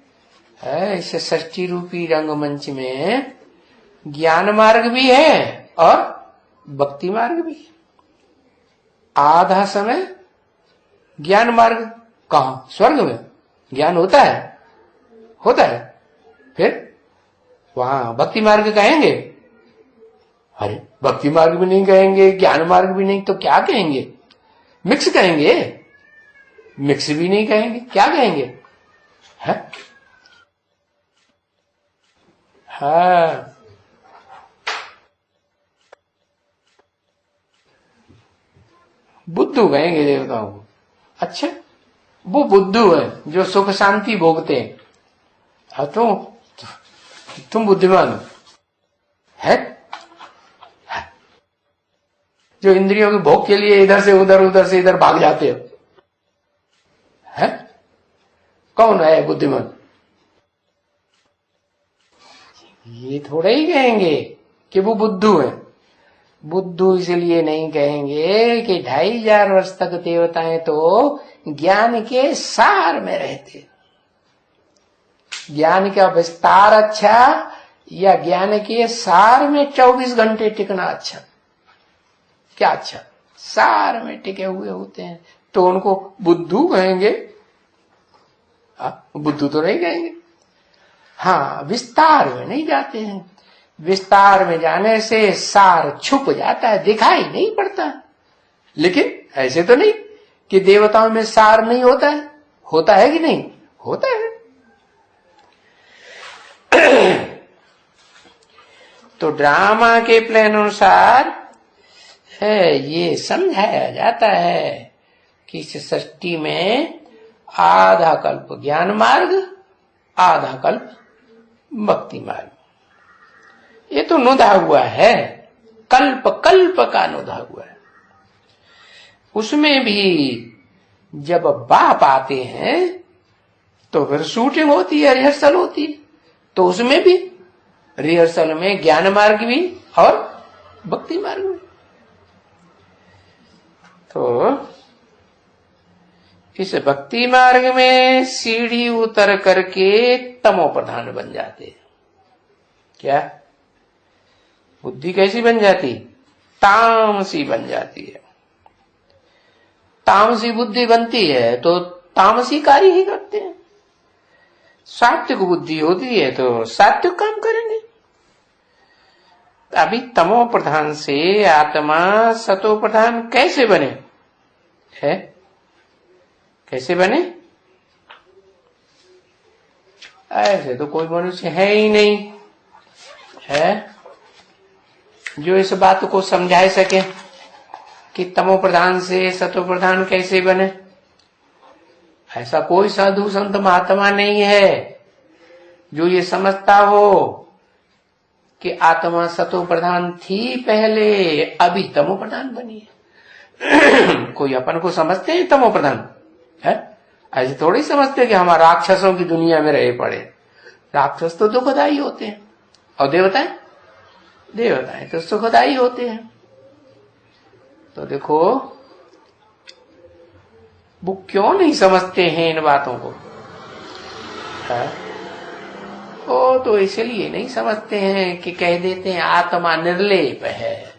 है, इस सृष्टि रूपी रंगमंच में ज्ञान मार्ग भी है और भक्ति मार्ग भी है। आधा समय ज्ञान मार्ग, कहाँ? स्वर्ग में ज्ञान होता है, फिर वहां भक्ति मार्ग कहेंगे? अरे भक्ति मार्ग भी नहीं कहेंगे, ज्ञान मार्ग भी नहीं, तो क्या कहेंगे? मिक्स कहेंगे? मिक्स भी नहीं कहेंगे, क्या कहेंगे? है? हाँ, बुद्धू कहेंगे देवताओं को। अच्छा, वो बुद्धू है जो सुख शांति भोगते हैं। तुम बुद्धिमान है, जो इंद्रियों के भोग के लिए इधर से उधर से इधर भाग जाते हो, है? कौन है बुद्धिमान? ये थोड़े ही कहेंगे कि वो बुद्धू है। बुद्धू इसलिए नहीं कहेंगे कि 2500 वर्ष तक देवताएं तो ज्ञान के सार में रहते। ज्ञान का विस्तार अच्छा या ज्ञान के सार में 24 घंटे टिकना अच्छा? क्या अच्छा? सार में टिके हुए होते हैं तो उनको बुद्धू कहेंगे? बुद्धू तो नहीं कहेंगे। हाँ, विस्तार में नहीं जाते हैं। विस्तार में जाने से सार छुप जाता है, दिखाई नहीं पड़ता। लेकिन ऐसे तो नहीं कि देवताओं में सार नहीं होता है, होता है कि नहीं? होता है। तो ड्रामा के प्लान अनुसार है ये समझाया जाता है कि इस सृष्टि में आधा कल्प ज्ञान मार्ग, आधा कल्प भक्ति मार्ग। ये तो नुदा हुआ है, कल्प कल्प का नुदा हुआ है। उसमें भी जब बाप आते हैं तो फिर शूटिंग होती है, रिहर्सल होती है। तो उसमें भी रिहर्सल में ज्ञान मार्ग भी और भक्ति मार्ग भी। तो इस भक्ति मार्ग में सीढ़ी उतर करके तमो प्रधान बन जाते। क्या बुद्धि कैसी बन जाती? तामसी बन जाती है। तामसी बुद्धि बनती है तो तामसी कार्य ही करते हैं। सात्विक बुद्धि होती है तो सात्विक काम करेंगे। अभी तमो प्रधान से आत्मा सतो प्रधान कैसे बने? है कैसे बने? ऐसे तो कोई मनुष्य है ही नहीं है जो इस बात को समझा सके कि तमो प्रधान से सतो प्रधान कैसे बने। ऐसा कोई साधु संत महात्मा नहीं है जो ये समझता हो कि आत्मा सतो प्रधान थी पहले, अभी तमो प्रधान बनी है। कोई अपन को समझते हैं तमो प्रधान है? ऐसे थोड़ी समझते कि हम राक्षसों की दुनिया में रहे पड़े। राक्षस तो दुखदाई होते हैं और देवताएं तो सुखदाई होते हैं। तो देखो वो क्यों नहीं समझते हैं इन बातों को? वो तो इसलिए नहीं समझते हैं कि कह देते हैं आत्मा निर्लेप है,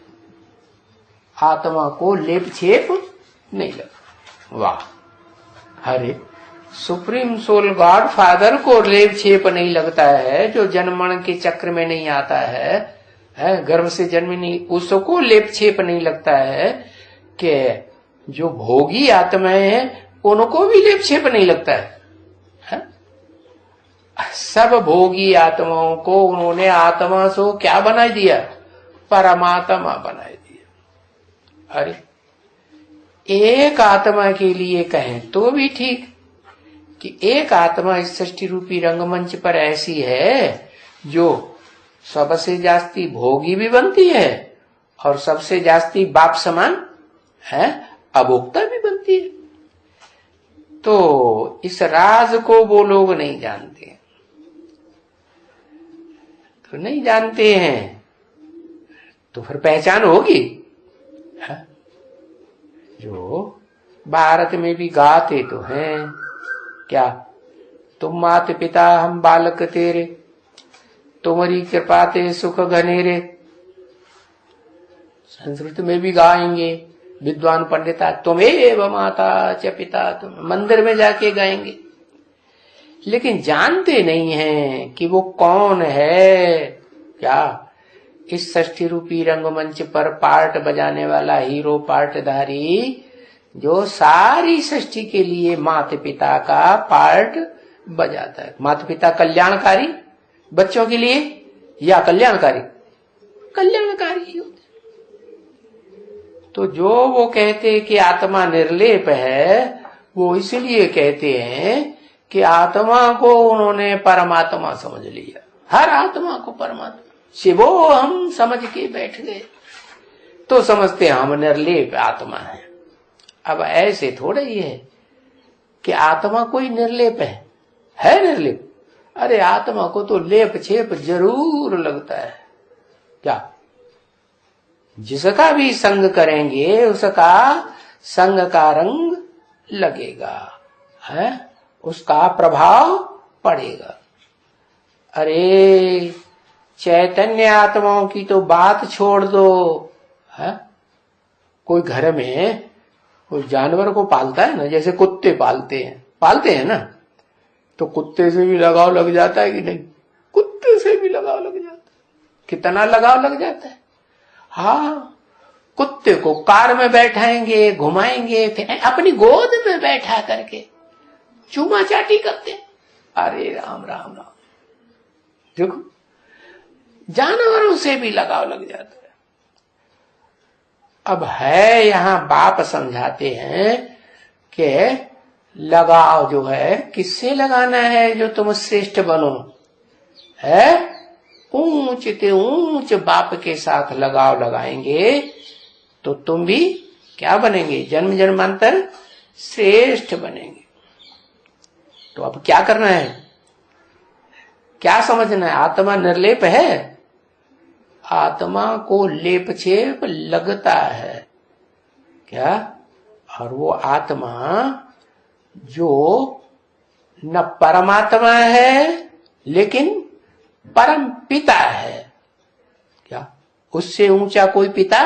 आत्मा को लेप छेप नहीं लगा। वाह, अरे सुप्रीम सोल गॉड फादर को लेप छेप नहीं लगता है, जो जन्म मरण के चक्र में नहीं आता है, गर्भ से जन्म नहीं, उसको लेप छेप नहीं लगता है कि जो भोगी आत्माएं हैं उनको भी लेप छेप नहीं लगता है। सब भोगी आत्माओं को उन्होंने आत्मा से क्या बना दिया? परमात्मा बना दिया। अरे एक आत्मा के लिए कहें तो भी ठीक कि एक आत्मा इस सृष्टि रूपी रंगमंच पर ऐसी है जो सबसे जास्ती भोगी भी बनती है और सबसे जास्ती बाप समान है, अभोक्ता भी बनती है। तो इस राज को वो लोग नहीं जानते, तो नहीं जानते हैं तो फिर पहचान होगी है? जो भारत में भी गाते तो हैं क्या, तुम मात पिता हम बालक तेरे, तुम्हारी कृपा ते सुख घनेरे। संस्कृत में भी गाएंगे विद्वान पंडिता, तुम्हें माता च पिता, तुम मंदिर में जाके गाएंगे। लेकिन जानते नहीं हैं कि वो कौन है। क्या इस सृष्टि रूपी रंगमंच पर पार्ट बजाने वाला हीरो पार्टधारी जो सारी सृष्टि के लिए माता पिता का पार्ट बजाता है। माता पिता कल्याणकारी बच्चों के लिए या कल्याणकारी? कल्याणकारी होते। तो जो वो कहते कि आत्मा निर्लेप है, वो इसलिए कहते हैं कि आत्मा को उन्होंने परमात्मा समझ लिया। हर आत्मा को परमात्मा शिवो हम समझ के बैठ गए, तो समझते हम निर्लेप आत्मा है। अब ऐसे थोड़ा ही है कि आत्मा कोई निर्लेप है निर्लेप? अरे आत्मा को तो लेप छेप जरूर लगता है। क्या जिसका भी संग करेंगे उसका संग का रंग लगेगा, है उसका प्रभाव पड़ेगा। अरे चैतन्य आत्माओं की तो बात छोड़ दो, है कोई घर में कोई जानवर को पालता है ना, जैसे कुत्ते पालते हैं ना, तो कुत्ते से भी लगाव लग जाता है कि नहीं? कुत्ते से भी लगाव लग जाता है। कितना लगाव लग जाता है। हाँ, कुत्ते को कार में बैठाएंगे, घुमाएंगे, फिर अपनी गोद में बैठा करके चूमा चाटी करते। अरे राम राम राम, देखो जानवरों से भी लगाव लग जाता है। अब है यहाँ बाप समझाते हैं कि लगाव जो है किससे लगाना है? जो तुम श्रेष्ठ बनो, है ऊंच ते ऊंच बाप के साथ लगाव लगाएंगे तो तुम भी क्या बनेंगे? जन्म जन्मांतर श्रेष्ठ बनेंगे। तो अब क्या करना है? क्या समझना है? आत्मा निर्लेप है? आत्मा को लेप छेप लगता है क्या? और वो आत्मा जो न परमात्मा है लेकिन परम पिता है, क्या उससे ऊंचा कोई पिता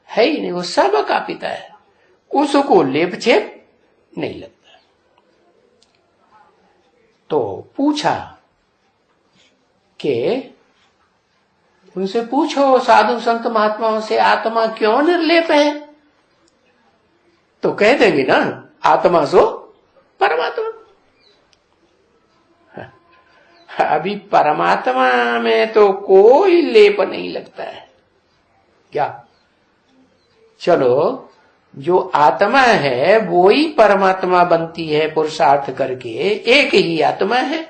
है ही नहीं, वो सबका पिता है, उसको लेप छेप नहीं लगता। तो पूछा कि उनसे पूछो साधु संत महात्माओं से, आत्मा क्यों निर्लेप है? तो कह देंगे ना, आत्मा सो परमात्मा। अभी परमात्मा में तो कोई लेप नहीं लगता है क्या? चलो, जो आत्मा है वो ही परमात्मा बनती है पुरुषार्थ करके, एक ही आत्मा है।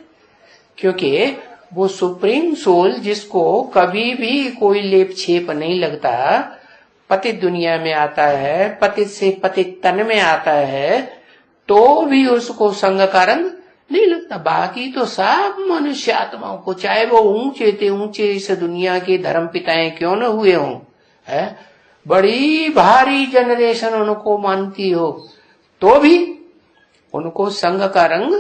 क्योंकि वो सुप्रीम सोल जिसको कभी भी कोई लेप छेप नहीं लगता, पतित दुनिया में आता है, पतित से पतित तन में आता है, तो भी उसको संग का रंग नहीं लगता। बाकी तो सब मनुष्य आत्माओं को, चाहे वो ऊंचे ते ऊंचे इस दुनिया के धर्म पिताएं क्यों न हुए हों, है बड़ी भारी जनरेशन उनको मानती हो, तो भी उनको संग का रंग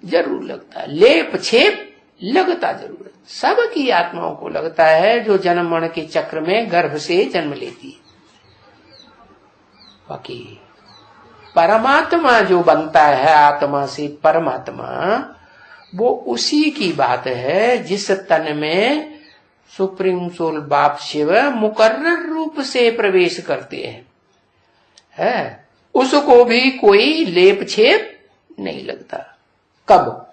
जरूर लगता है, लेप छेप लगता जरूर है। सबकी आत्माओं को लगता है जो जन्म मरण के चक्र में गर्भ से जन्म लेती है। बाकी परमात्मा जो बनता है आत्मा से परमात्मा, वो उसी की बात है जिस तन में सुप्रीम सोल बाप शिव मुकर्रर रूप से प्रवेश करते हैं, है उसको भी कोई लेप छेप नहीं लगता। कब?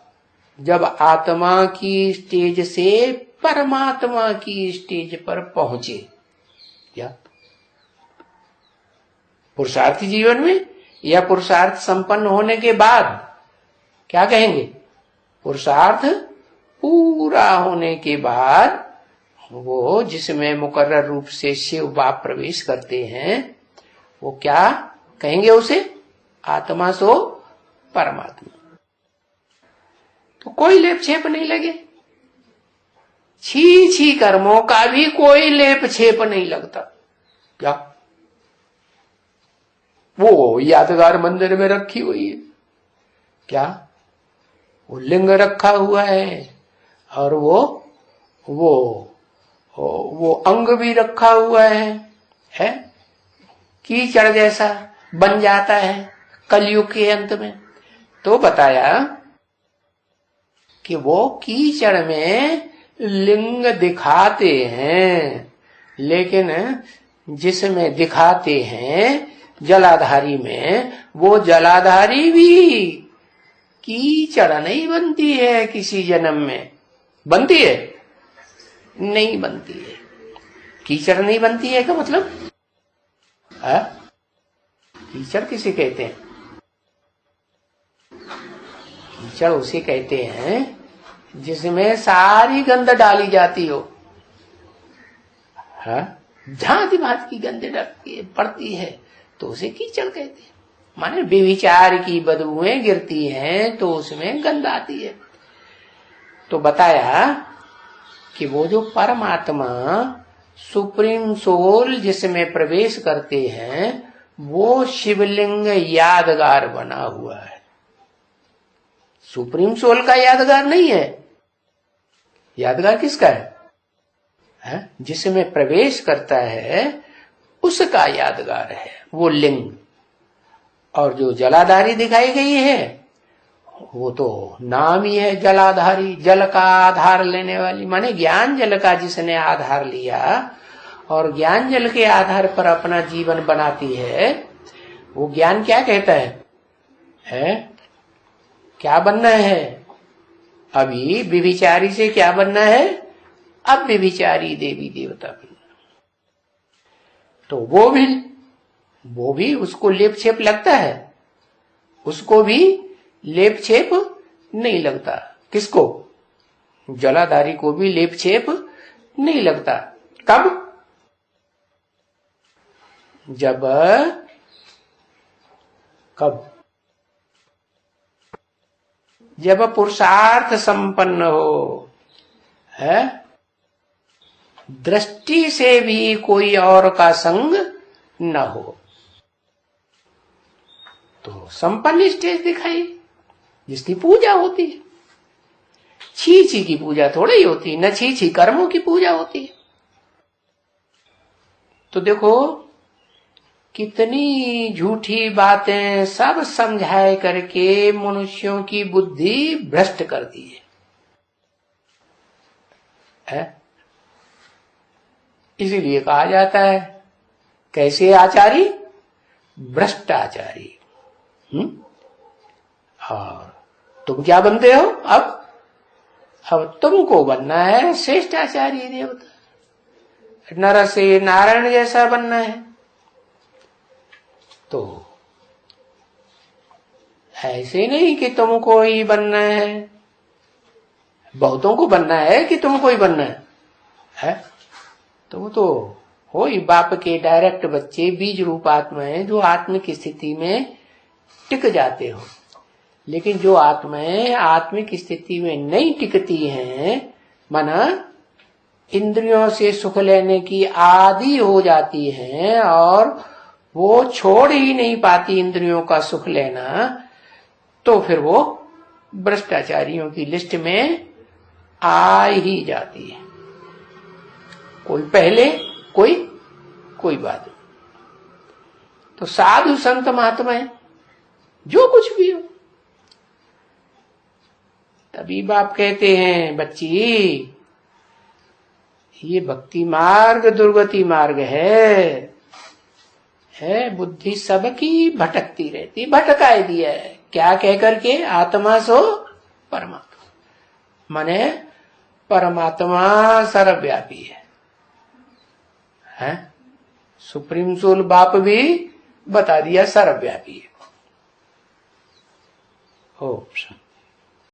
जब आत्मा की स्टेज से परमात्मा की स्टेज पर पहुंचे, या पुरुषार्थी जीवन में या पुरुषार्थ संपन्न होने के बाद, क्या कहेंगे? पुरुषार्थ पूरा होने के बाद वो जिसमें मुकर्रर रूप से शिव बाप प्रवेश करते हैं, वो क्या कहेंगे? उसे आत्मा सो परमात्मा। तो कोई लेप छेप नहीं लगे, छी छी कर्मों का भी कोई लेप छेप नहीं लगता। क्या? वो यादगार मंदिर में रखी हुई है, क्या वो लिंग रखा हुआ है, और वो अंग भी रखा हुआ है? कीचड़ जैसा बन जाता है कलयुग के अंत में। तो बताया कि वो कीचड़ में लिंग दिखाते हैं, लेकिन जिसमें दिखाते हैं जलाधारी में, वो जलाधारी भी कीचड़ नहीं बनती है। किसी जन्म में बनती है? नहीं बनती है। कीचड़ नहीं बनती है का मतलब है? कीचड़ किसे कहते हैं? कीचड़ उसे कहते हैं जिसमें सारी गंध डाली जाती हो, भांति भांति की गंध पड़ती है, तो उसे कीचड़ कहते हैं। माने बेविचार की बदबुएं गिरती हैं तो उसमें गंध आती है। तो बताया कि वो जो परमात्मा सुप्रीम सोल जिसमें प्रवेश करते हैं, वो शिवलिंग यादगार बना हुआ है। सुप्रीम सोल का यादगार नहीं है। यादगार किसका है? जिसमें प्रवेश करता है उसका यादगार है वो लिंग। और जो जलाधारी दिखाई गई है वो तो नाम ही है जलाधारी, जल का आधार लेने वाली। माने ज्ञान जल का जिसने आधार लिया और ज्ञान जल के आधार पर अपना जीवन बनाती है, वो ज्ञान क्या कहता है? क्या बनना है? अभी व्यभिचारी से क्या बनना है? अब व्यभिचारी देवी देवता बनना। तो वो भी उसको लेप छेप लगता है, उसको भी लेप छेप नहीं लगता। किसको? जलाधारी को भी लेप छेप नहीं लगता। कब? जब पुरुषार्थ संपन्न हो, है दृष्टि से भी कोई और का संग न हो, तो संपन्न स्टेज दिखाई जिसकी पूजा होती है। छी छी की पूजा थोड़ी ही होती, न छी छी कर्मों की पूजा होती है। तो देखो कितनी झूठी बातें सब समझाए करके मनुष्यों की बुद्धि भ्रष्ट कर दी है? इसीलिए कहा जाता है कैसे आचारी? भ्रष्टाचारी। और तुम क्या बनते हो? अब तुमको बनना है श्रेष्ठाचारी देवता, नर से नारायण जैसा बनना है। तो ऐसे नहीं कि तुमको ही बनना है, बहुतों को बनना है कि तुमको ही बनना है? तुम तो हो ही बाप के डायरेक्ट बच्चे, बीज रूप आत्माएं जो आत्मिक स्थिति में टिक जाते हो। लेकिन जो आत्माएं आत्मिक स्थिति में नहीं टिकती हैं, माना इंद्रियों से सुख लेने की आदी हो जाती हैं और वो छोड़ ही नहीं पाती इंद्रियों का सुख लेना, तो फिर वो भ्रष्टाचारियों की लिस्ट में आ ही जाती है। कोई पहले कोई बात। तो साधु संत महात्मा है, जो कुछ भी हो। तभी बाप कहते हैं, बच्ची ये भक्ति मार्ग दुर्गति मार्ग है, बुद्धि सबकी भटकती रहती, भटकाए दिया है क्या कह करके, आत्मा सो परमात्मा, माने परमात्मा सर्वव्यापी है? सुप्रीम सोल बाप भी बता दिया सर्वव्यापी है। हो